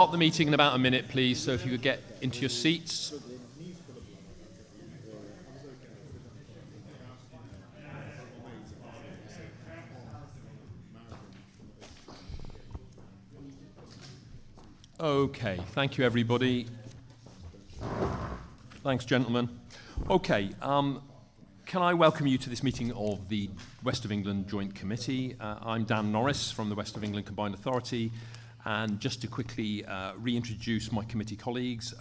Start the meeting in about a minute, please, so if you could get into your seats. Okay, thank you, everybody. Thanks, gentlemen. Okay, can I welcome you to this meeting of the West of England Joint Committee? I'm Dan Norris from the West of England Combined Authority. And just to quickly reintroduce my committee colleagues,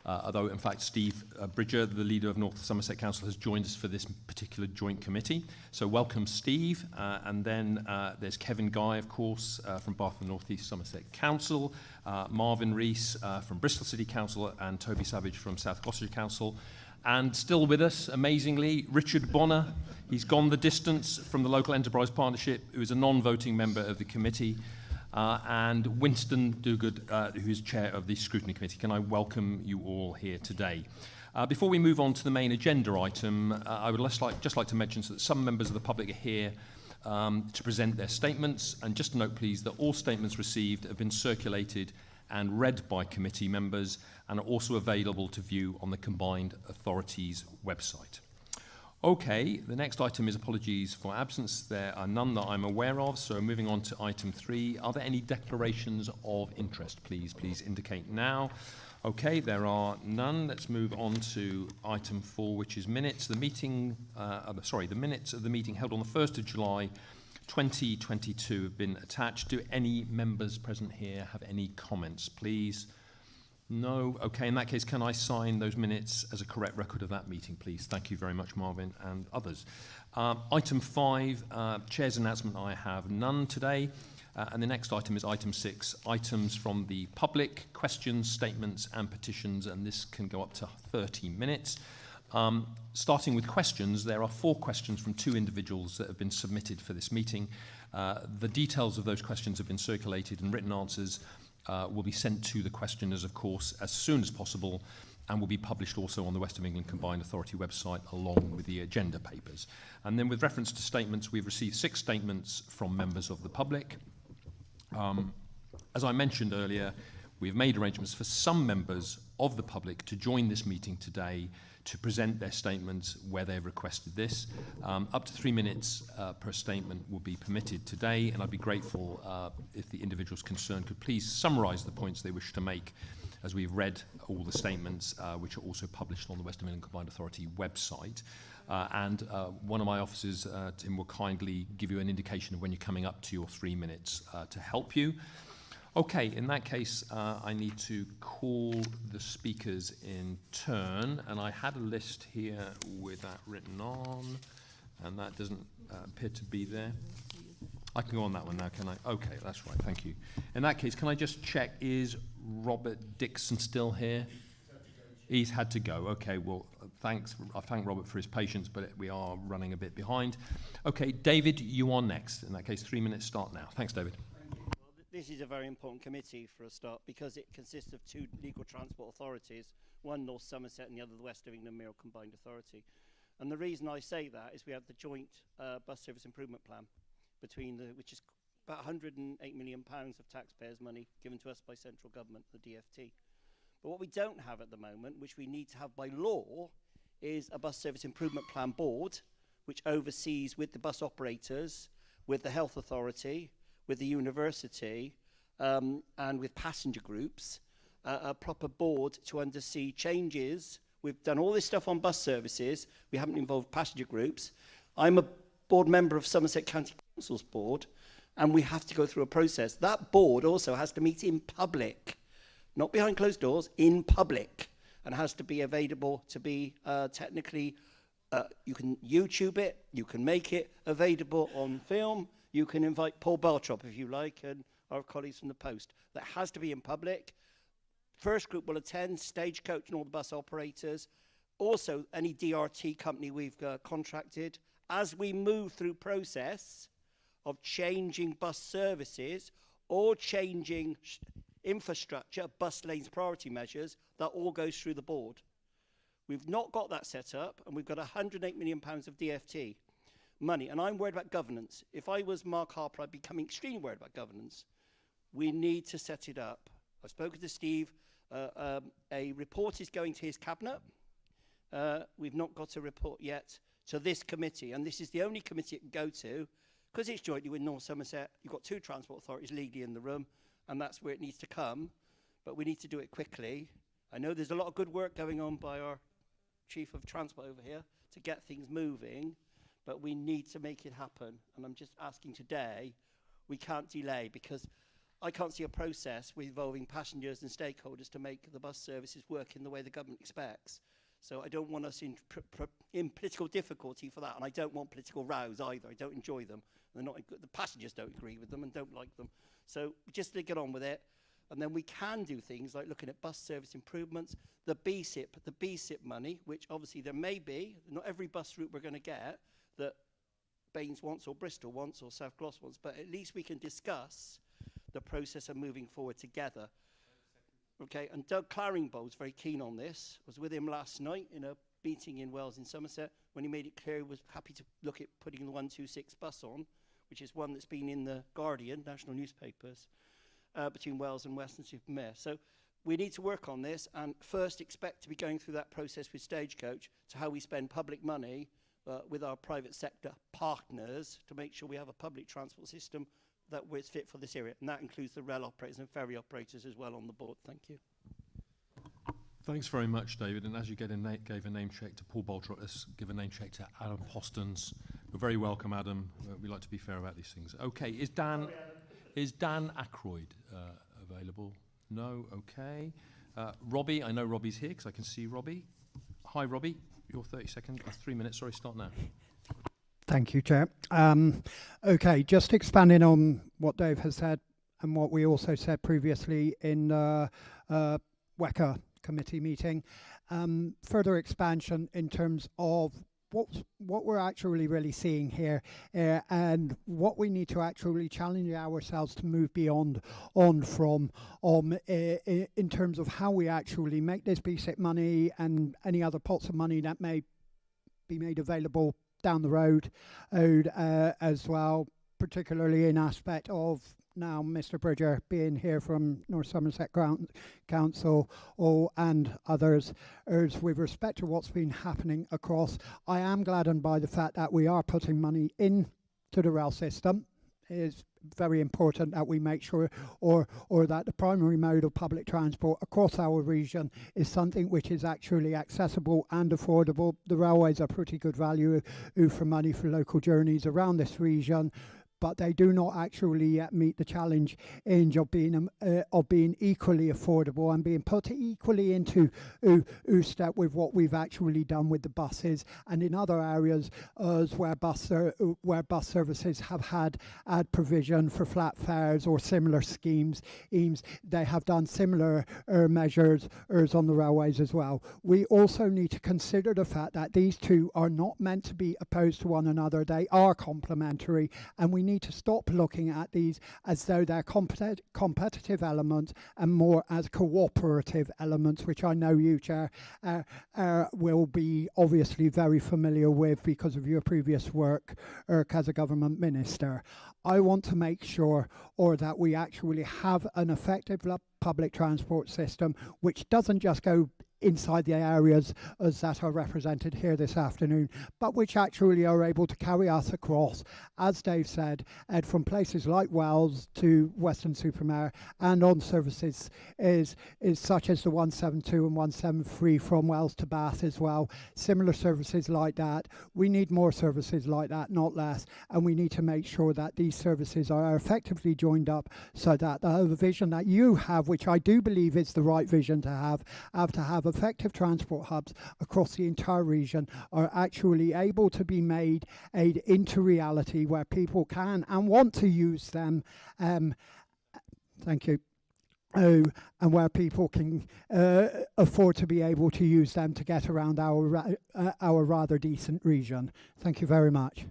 although in fact Steve Bridger, the leader of North Somerset Council, has joined us for this particular joint committee. So welcome, Steve. And then there's Kevin Guy, of course, from Bath and North East Somerset Council, Marvin Rees from Bristol City Council, and Toby Savage from South Gloucestershire Council. And still with us, amazingly, Richard Bonner. He's gone the distance from the Local Enterprise Partnership, who is a non-voting member of the committee. And Winston Duguid, who is chair of the Scrutiny Committee. Can I welcome you all here today? Before we move on to the main agenda item, I would just like to mention that some members of the public are here to present their statements. And just to note, please, that all statements received have been circulated and read by committee members and are also available to view on the Combined Authorities website. Okay, the next item is apologies for absence. There are none that I'm aware of, so moving on to item 3. Are there any declarations of interest, please? Please indicate now. Okay, there are none. Let's move on to item 4, which is minutes. The minutes of the meeting held on the 1st of July 2022 have been attached. Do any members present here have any comments, please? No? Okay, in that case, can I sign those minutes as a correct record of that meeting, please? Thank you very much, Marvin and others. Item 5, Chair's announcement. I have none today. And the next item is item 6, items from the public, questions, statements and petitions, and this can go up to 30 minutes. Starting with questions, there are 4 questions from 2 individuals that have been submitted for this meeting. The details of those questions have been circulated, and written answers will be sent to the questioners, of course, as soon as possible, and will be published also on the West of England Combined Authority website along with the agenda papers. And then with reference to statements, we've received 6 statements from members of the public. As I mentioned earlier, we've made arrangements for some members of the public to join this meeting today to present their statements where they've requested this. Up to 3 minutes per statement will be permitted today, and I'd be grateful if the individuals concerned could please summarise the points they wish to make as we've read all the statements, which are also published on the West of England Combined Authority website. And one of my officers, Tim, will kindly give you an indication of when you're coming up to your 3 minutes to help you. Okay, in that case, I need to call the speakers in turn, and I had a list here with that written on, and that doesn't appear to be there. I can go on that one now, can I? Okay, that's right, thank you. In that case, can I just check, is Robert Dixon still here? He's had to go. Okay, well, thanks. I thank Robert for his patience, but we are running a bit behind. Okay, David, you are next. In that case, 3 minutes start now. Thanks, David. This is a very important committee for a start because it consists of 2 legal transport authorities, one North Somerset and the other the West of England Mirror Combined Authority. And the reason I say that is we have the joint bus service improvement plan which is about £108 million of taxpayers' money given to us by central government, the DFT. But what we don't have at the moment, which we need to have by law, is a bus service improvement plan board which oversees with the bus operators, with the health authority, with the university and with passenger groups, a proper board to undersee changes. We've done all this stuff on bus services. We haven't involved passenger groups. I'm a board member of Somerset County Council's board, and we have to go through a process. That board also has to meet in public, not behind closed doors, in public, and has to be available to be technically, you can YouTube it, you can make it available on film. You can invite Paul Beltrop, if you like, and our colleagues from the Post. That has to be in public. First group will attend, Stagecoach and all the bus operators. Also, any DRT company we've contracted. As we move through process of changing bus services or changing infrastructure, bus lanes priority measures, that all goes through the board. We've not got that set up, and we've got £108 million of DFT. Money, and I'm worried about governance. If I was Mark Harper, I'd be becoming extremely worried about governance. We need to set it up. I've spoken to Steve. A report is going to his cabinet. We've not got a report yet to this committee, and this is the only committee it can go to, because it's jointly with North Somerset. You've got two transport authorities legally in the room, and that's where it needs to come, but we need to do it quickly. I know there's a lot of good work going on by our Chief of Transport over here to get things moving, but we need to make it happen, and I'm just asking today, we can't delay, because I can't see a process involving passengers and stakeholders to make the bus services work in the way the government expects. So I don't want us in political difficulty for that, and I don't want political rows either. I don't enjoy them. They're not, the passengers don't agree with them and don't like them. So just to get on with it, and then we can do things like looking at bus service improvements, the BSIP money, which obviously there may be, not every bus route we're going to get that Baines wants or Bristol wants or South Gloss wants, but at least we can discuss the process of moving forward together. Okay, and Doug Claringbold's very keen on this. I was with him last night in a meeting in Wales in Somerset when he made it clear he was happy to look at putting the 126 bus on, which is one that's been in the Guardian, national newspapers, between Wales and Weston-super-Mare. So we need to work on this, and first expect to be going through that process with Stagecoach to how we spend public money with our private sector partners to make sure we have a public transport system that was fit for this area, and that includes the rail operators and ferry operators as well on the board. Thank you. Thanks very much, David. And as you gave a name check to Paul Boltrot, let's give a name check to Adam Postons. You're very welcome, Adam. We like to be fair about these things. Okay, is Dan Aykroyd available? No. Okay. Robbie, I know Robbie's here because I can see Robbie. Hi, Robbie. Your 30 seconds. 3 minutes. Sorry, start now. Thank you, Chair. Okay, just expanding on what Dave has said and what we also said previously in WECA committee meeting, further expansion in terms of what we're actually really seeing here and what we need to actually challenge ourselves to move beyond from in terms of how we actually make this BSIP money and any other pots of money that may be made available down the road as well, particularly in aspect of now Mr. Bridger being here from North Somerset Council and others with respect to what's been happening across. I am gladdened by the fact that we are putting money into the rail system. It is very important that we make sure or that the primary mode of public transport across our region is something which is actually accessible and affordable. The railways are pretty good value for money for local journeys around this region, but they do not actually yet meet the challenge of being equally affordable and being put equally into step with what we've actually done with the buses and in other areas where bus services have had provision for flat fares or similar schemes. They have done similar measures on the railways as well. We also need to consider the fact that these two are not meant to be opposed to one another. They are complementary, and we need to stop looking at these as though they're competitive elements and more as cooperative elements, which I know you, Chair, will be obviously very familiar with because of your previous work as a government minister. I want to make sure that we actually have an effective public transport system which doesn't just go inside the areas that are represented here this afternoon, but which actually are able to carry us across, as Dave said, from places like Wells to Weston-super-Mare and on services is such as the 172 and 173 from Wells to Bath as well. Similar services like that. We need more services like that, not less, and we need to make sure that these services are effectively joined up so that the vision that you have, which I do believe is the right vision to have effective transport hubs across the entire region, are actually able to be made into reality where people can and want to use them. Thank you. And where people can afford to be able to use them to get around our rather decent region. Thank you very much.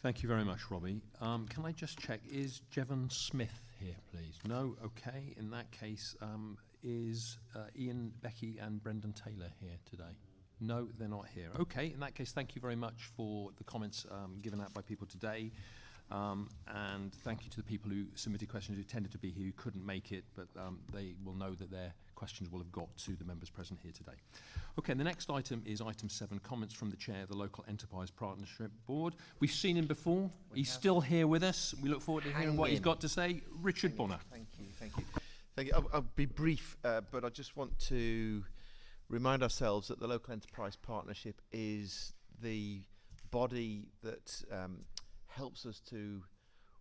Thank you very much, Robbie. Can I just check, is Jevon Smith here, please? No? Okay. In that case, is Ian, Becky and Brendan Taylor here today? No, they're not here. Okay, in that case, thank you very much for the comments given out by people today. And thank you to the people who submitted questions who tended to be here who couldn't make it, but they will know that their questions will have got to the members present here today. Okay, the next item is item 7, comments from the chair of the Local Enterprise Partnership Board. We've seen him before. He's still here with us. We look forward to hearing what he's got to say. Richard Bonner. Thank you. Thank you. I'll be brief, but I just want to remind ourselves that the Local Enterprise Partnership is the body that helps us to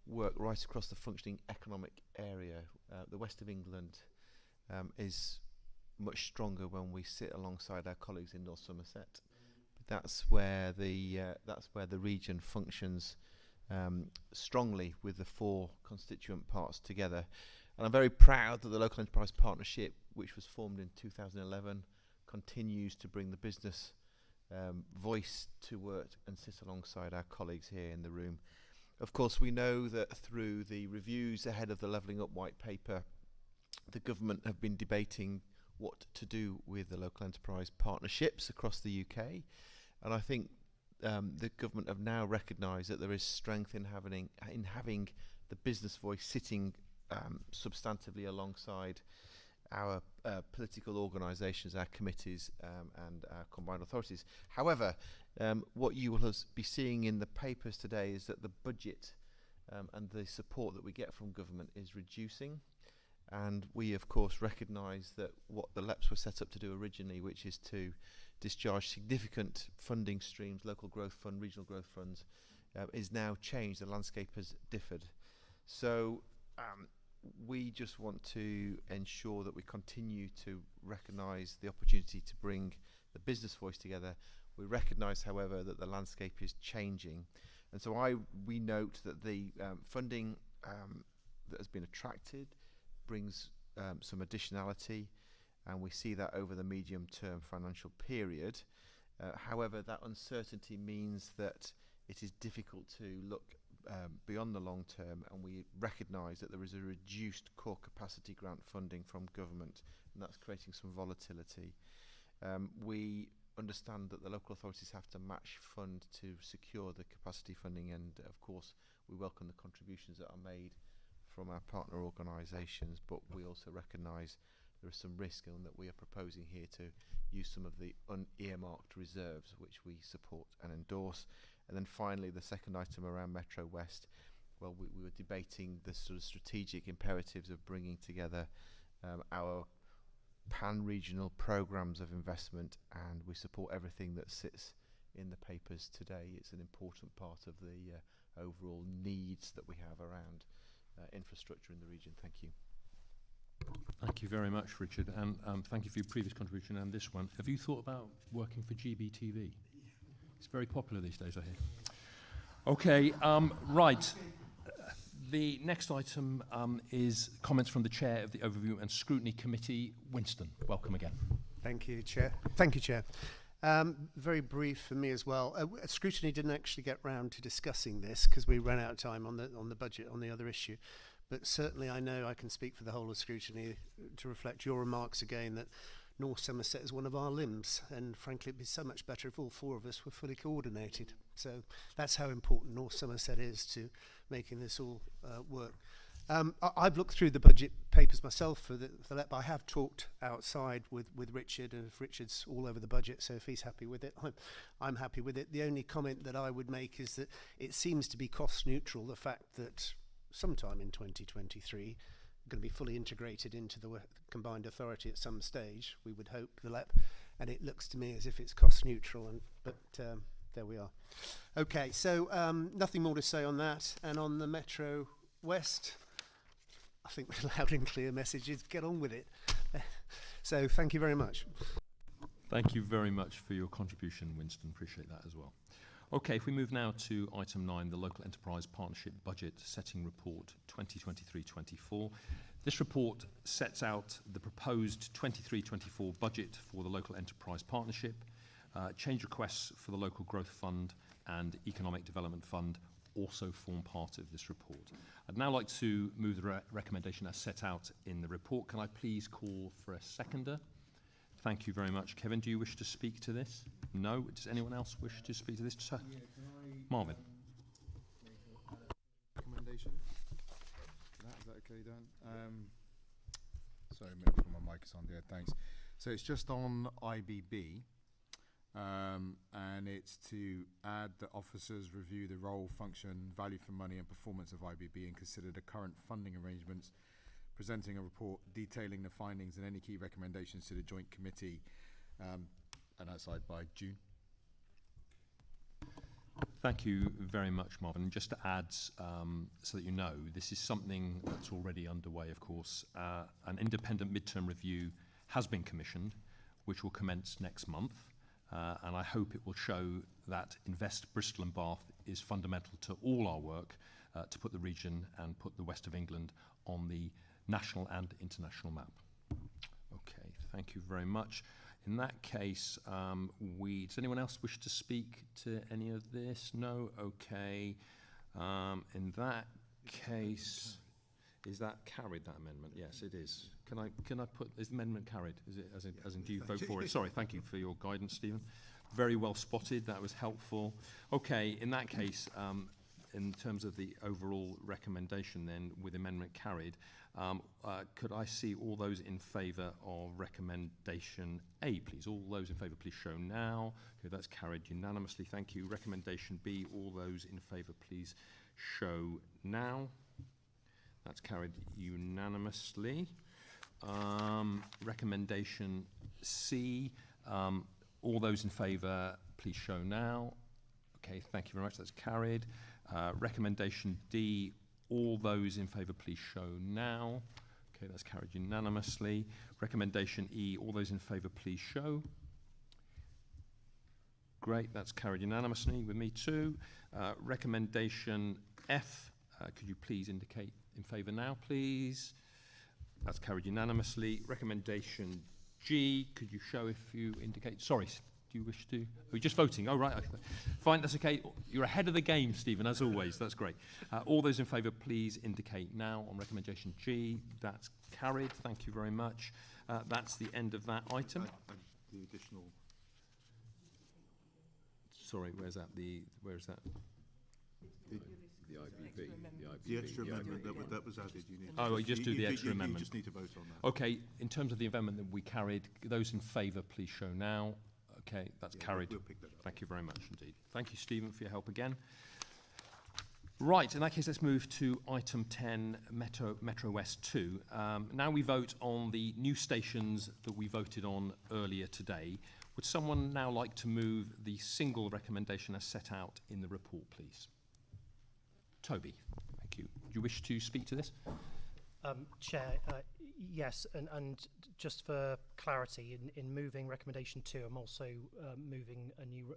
work right across the functioning economic area. The West of England is much stronger when we sit alongside our colleagues in North Somerset. That's where the region functions strongly with the 4 constituent parts together. And I'm very proud that the Local Enterprise Partnership, which was formed in 2011, continues to bring the business voice to work and sit alongside our colleagues here in the room. Of course, we know that through the reviews ahead of the Levelling Up White Paper, the government have been debating what to do with the local enterprise partnerships across the UK. And I think the government have now recognised that there is strength in having the business voice sitting substantively alongside our political organisations, our committees and our combined authorities. However, what you will be seeing in the papers today is that the budget and the support that we get from government is reducing. And we, of course, recognise that what the LEPs were set up to do originally, which is to discharge significant funding streams, local growth fund, regional growth funds, is now changed. The landscape has differed. So we just want to ensure that we continue to recognise the opportunity to bring the business voice together. We recognise, however, that the landscape is changing. And so we note that the funding that has been attracted brings some additionality, and we see that over the medium-term financial period. However, that uncertainty means that it is difficult to look beyond the long term, and we recognise that there is a reduced core capacity grant funding from government, and that's creating some volatility. We understand that the local authorities have to match fund to secure the capacity funding, and of course we welcome the contributions that are made from our partner organisations, but we also recognise there is some risk, and that we are proposing here to use some of the unearmarked reserves, which we support and endorse. And then finally, the second item around METROWEST, well, we were debating the sort of strategic imperatives of bringing together our pan-regional programmes of investment, and we support everything that sits in the papers today. It's an important part of the overall needs that we have around infrastructure in the region. Thank you. Thank you very much, Richard, and thank you for your previous contribution and this one. Have you thought about working for GBTV? It's very popular these days, I hear. Okay, right. The next item is comments from the chair of the Overview and Scrutiny Committee, Winston. Welcome again. Thank you, Chair. Thank you, Chair. Very brief for me as well. Scrutiny didn't actually get round to discussing this because we ran out of time on the budget on the other issue. But certainly I know I can speak for the whole of Scrutiny to reflect your remarks again that North Somerset is one of our limbs, and frankly it'd be so much better if all 4 of us were fully coordinated. So that's how important North Somerset is to making this all work. I've looked through the budget papers myself for the LEP. I have talked outside with Richard, and if Richard's all over the budget, so if he's happy with it, I'm happy with it. The only comment that I would make is that it seems to be cost neutral, the fact that sometime in 2023 going to be fully integrated into the combined authority at some stage, we would hope, the LEP, and it looks to me as if it's cost neutral, but there we are. Okay, so nothing more to say on that. And on the Metro West, I think the loud and clear message is get on with it. So thank you very much. Thank you very much for your contribution, Winston. Appreciate that as well. Okay, if we move now to item 9, the Local Enterprise Partnership Budget Setting Report 2023-24. This report sets out the proposed 23-24 budget for the Local Enterprise Partnership. Change requests for the Local Growth Fund and Economic Development Fund also form part of this report. I'd now like to move the recommendation as set out in the report. Can I please call for a seconder? Thank you very much. Kevin, do you wish to speak to this? No? Does anyone else wish to speak to this? Marvin. okay, Dan. Sorry, maybe my mic is on there. Thanks. So it's just on IBB, and it's to add that officers review the role, function, value for money, and performance of IBB and consider the current funding arrangements, presenting a report detailing the findings and any key recommendations to the joint committee, and outside by June. Thank you very much, Marvin. And just to add, so that you know, this is something that's already underway, of course. An independent midterm review has been commissioned, which will commence next month. And I hope it will show that Invest Bristol and Bath is fundamental to all our work to put the region and put the West of England on the national and international map. Okay, thank you very much. In that case, does anyone else wish to speak to any of this? No? Okay. In that case, is that carried, that amendment? Yes, it is. Can I put, is the amendment carried? Is it, as in do you vote for it? Sorry, thank you for your guidance, Stephen. Very well spotted, that was helpful. Okay, in that case, in terms of the overall recommendation then, with amendment carried, could I see all those in favour of recommendation A, please? All those in favour, please show now. Okay, that's carried unanimously. Thank you. Recommendation B, all those in favour, please show now. That's carried unanimously. Recommendation C, all those in favour, please show now. Okay, thank you very much. That's carried. Recommendation D, all those in favour, please show now. Okay, that's carried unanimously. Recommendation E, all those in favour, please show. Great, that's carried unanimously with me too. Recommendation F, could you please indicate in favour now, please? That's carried unanimously. Recommendation G, could you show if you indicate? Sorry, do you wish to? Oh, you're just voting. Oh, right. Fine, that's okay. You're ahead of the game, Stephen, as always. That's great. All those in favour, please indicate now on recommendation G. That's carried. Thank you very much. That's the end of that item. The additional. Sorry, where's that? Where is that? The IBB. The extra amendment that was added. You need oh, you just do the extra amendment. You just need to vote on that. Okay, in terms of the amendment that we carried, those in favour, please show now. Okay, that's carried. We'll pick that up. Thank you very much indeed. Thank you, Stephen, for your help again. Right, in that case, let's move to item 10, Metro West 2. Now we vote on the new stations that we voted on earlier today. Would someone now like to move the single recommendation as set out in the report, please? Toby, thank you. Do you wish to speak to this? Chair, yes, and just for clarity, in moving recommendation 2, I'm also moving a new,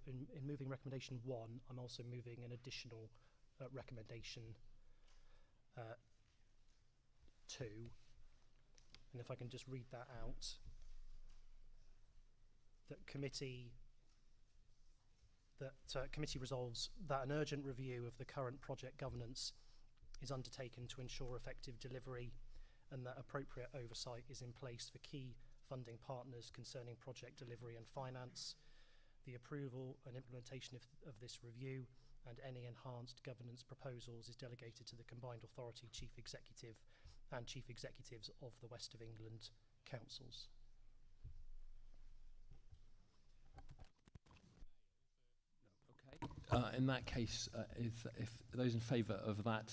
in moving recommendation 1, I'm also moving an additional recommendation 2. And if I can just read that out, that committee resolves that an urgent review of the current project governance is undertaken to ensure effective delivery and that appropriate oversight is in place for key funding partners concerning project delivery and finance. The approval and implementation of this review and any enhanced governance proposals is delegated to the Combined Authority Chief Executive and Chief Executives of the West of England Councils. In that case, if those in favour of that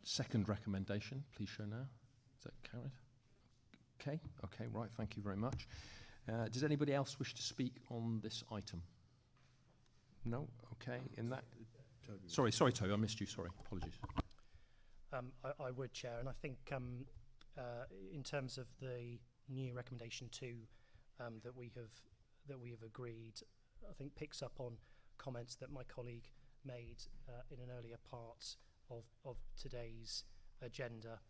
second recommendation, please show now. Is that carried? Okay, right, thank you very much. Does anybody else wish to speak on this item? No? Okay, in that... Sorry, Toby, I missed you, sorry, apologies. I would, Chair, and I think in terms of the new recommendation 2 that we have agreed, I think picks up on comments that my colleague made in an earlier part of today's agenda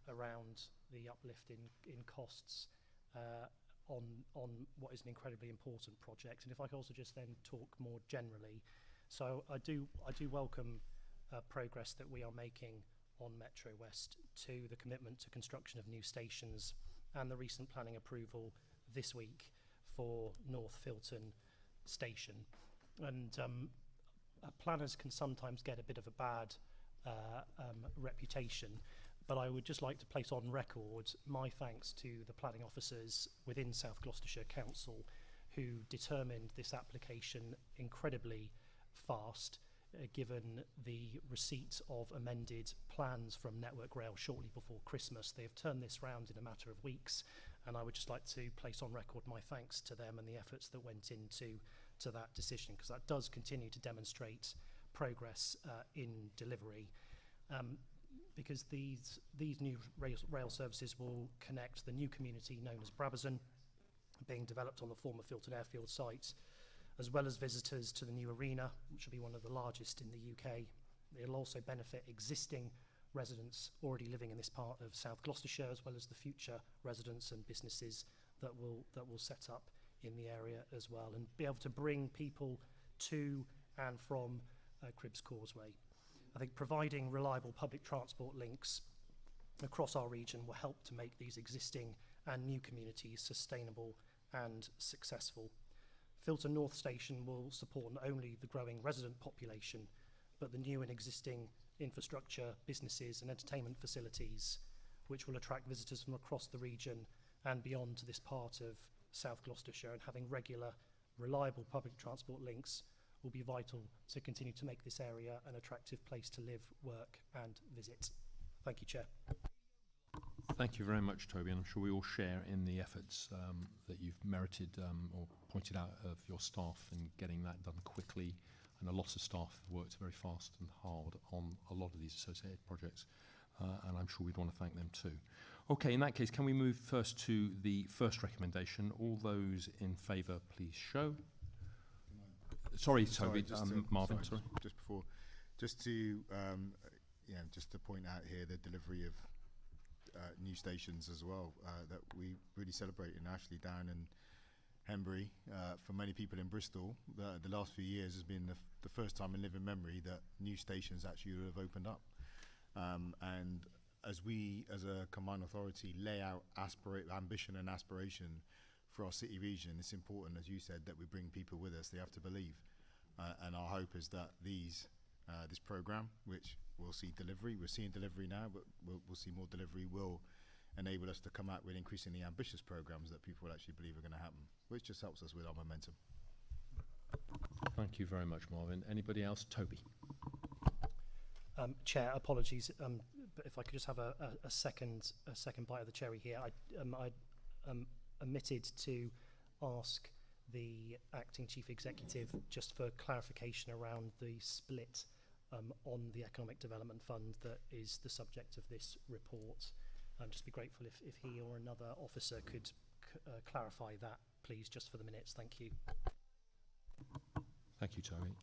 around the uplift in costs on what is an incredibly important project. And if I could also just then talk more generally, so I do welcome progress that we are making on Metro West 2, the commitment to construction of new stations and the recent planning approval this week for North Filton Station. And planners can sometimes get a bit of a bad reputation, but I would just like to place on record my thanks to the planning officers within South Gloucestershire Council who determined this application incredibly fast, given the receipt of amended plans from Network Rail shortly before Christmas. They have turned this round in a matter of weeks, and I would just like to place on record my thanks to them and the efforts that went into that decision, because that does continue to demonstrate progress in delivery. Because these new rail services will connect the new community known as Brabazon, being developed on the former Filton Airfield site, as well as visitors to the new arena, which will be one of the largest in the UK. It'll also benefit existing residents already living in this part of South Gloucestershire, as well as the future residents and businesses that will set up in the area as well, and be able to bring people to and from Cribbs Causeway. I think providing reliable public transport links across our region will help to make these existing and new communities sustainable and successful. Filton North Station will support not only the growing resident population, but the new and existing infrastructure, businesses and entertainment facilities, which will attract visitors from across the region and beyond to this part of South Gloucestershire. And having regular, reliable public transport links will be vital to continue to make this area an attractive place to live, work and visit. Thank you, Chair. Thank you very much, Toby, and I'm sure we all share in the efforts that you've merited or pointed out of your staff in getting that done quickly. And a lot of staff worked very fast and hard on a lot of these associated projects, and I'm sure we'd want to thank them too. Okay, in that case, can we move first to the first recommendation? All those in favour, please show. Sorry, Toby, Marvin, sorry. Just before, just to point out here the delivery of new stations as well that we really celebrate in Ashley, Down and Henbury. For many people in Bristol, the last few years has been the first time in living memory that new stations actually have opened up. And as we, as a combined authority, lay out ambition and aspiration for our city region, it's important, as you said, that we bring people with us. They have to believe. And our hope is that this programme, which we'll see delivery, we're seeing delivery now, but we'll see more delivery, will enable us to come out with increasingly ambitious programmes that people will actually believe are going to happen, which just helps us with our momentum. Thank you very much, Marvin. Anybody else? Toby. Chair, apologies, but if I could just have a second bite of the cherry here. I omitted to ask the acting chief executive just for clarification around the split on the Economic Development Fund that is the subject of this report. Just be grateful if he or another officer could clarify that, please, just for the minutes. Thank you. Thank you, Toby.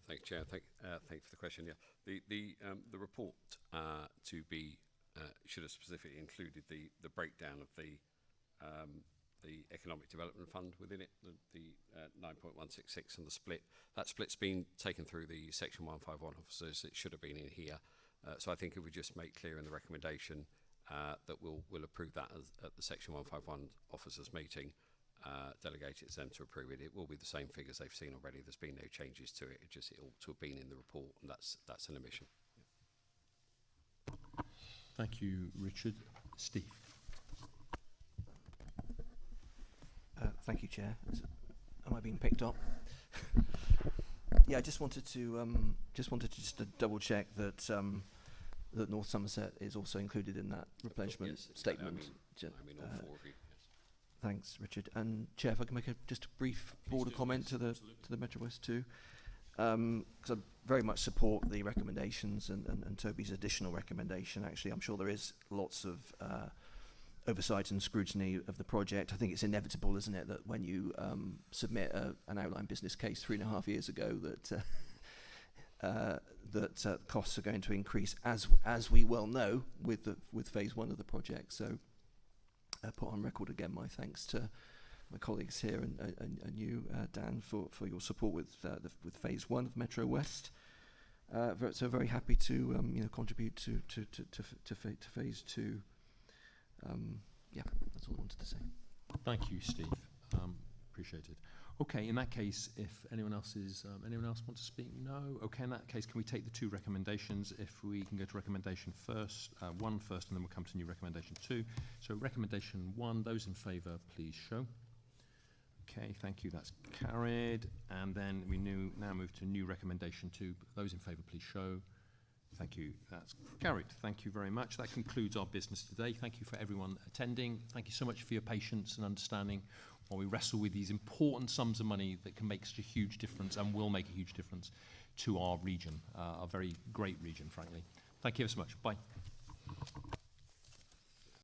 Thank you, Chair. Thank you for the question. Yeah, the report to be should have specifically included the breakdown of the Economic Development Fund within it, the 9.166 and the split. That split's been taken through the Section 151 officers. It should have been in here. So I think it would just make clear in the recommendation that we'll approve that at the Section 151 officers meeting. Delegate it to them to approve it. It will be the same figures they've seen already. There's been no changes to it. It ought to have been in the report, and that's an omission. Thank you, Richard. Steve. Thank you, Chair. Am I being picked up? Yeah, I just wanted to double check that that North Somerset is also included in that replenishment statement. I mean all four of you. Yes. Thanks, Richard. And Chair, if I can make just a brief border comment to the METROWEST too, because I very much support the recommendations and Toby's additional recommendation. Actually, I'm sure there is lots of oversight and scrutiny of the project. I think it's inevitable, isn't it, that when you submit an outline business case 3.5 years ago, that costs are going to increase, as we well know, with phase one of the project. So put on record again my thanks to my colleagues here and you, Dan, for your support with phase one of METROWEST. So very happy to contribute to phase two. Yeah, that's all I wanted to say. Thank you, Steve. Appreciate it. Okay, in that case, if anyone else want to speak? No? Okay, in that case, can we take the two recommendations? If we can go to recommendation one first, and then we'll come to new recommendation 2. So recommendation 1, those in favour, please show. Okay, thank you, that's carried. And then we now move to new recommendation 2. Those in favour, please show. Thank you, that's carried. Thank you very much. That concludes our business today. Thank you for everyone attending. Thank you so much for your patience and understanding while we wrestle with these important sums of money that can make such a huge difference and will make a huge difference to our region, a very great region, frankly. Thank you ever so much. Bye.